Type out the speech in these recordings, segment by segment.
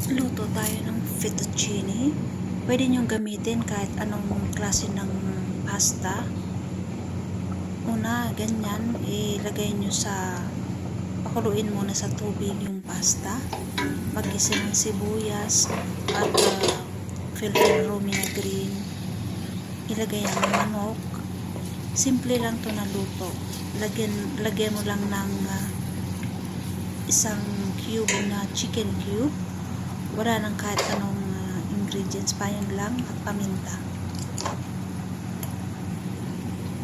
Luto tayo ng fettuccine. Pwede nyo gamitin kahit anong klase ng pasta. Una, ganyan, ilagay nyo pakuluin muna sa tubig yung pasta. Mag-isa ng sibuyas at filtered romina green. Ilagay ang manok. Simple lang to na luto. Lagyan mo lang ng isang cube na chicken cube. Wala nang kahit anong ingredients pa, yun lang, at paminta.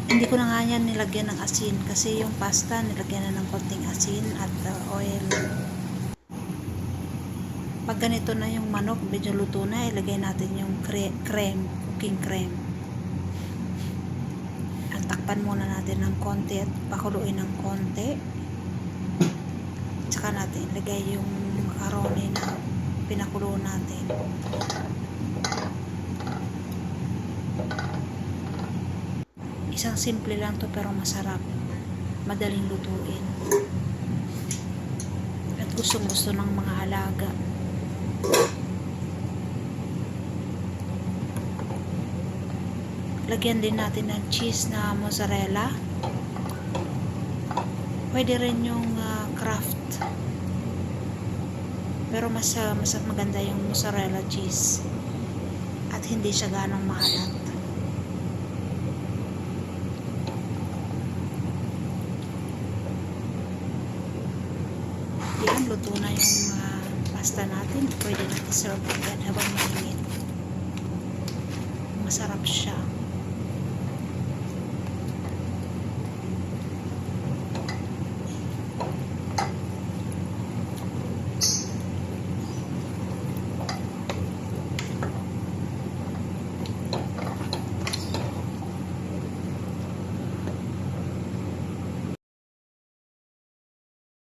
Hindi ko na nga yan nilagyan ng asin kasi yung pasta nilagyan na ng konting asin at oil. Pag ganito na yung manok, medyo luto na, ilagay natin yung cooking cream. At takpan muna natin ng konti at pakuluin ng konti. Tsaka natin ilagay yung macaroni na pinakulo natin. Isang simple lang to pero masarap. Madaling lutuin. At gustong-gusto ng mga alaga. Lagyan din natin ng cheese na mozzarella. Pwede rin yung Kraft. Pero mas maganda yung mozzarella cheese. At hindi siya ganong maalat. Yan, luto na yung pasta natin. Pwede natin serve agad habang mainit. Masarap siya.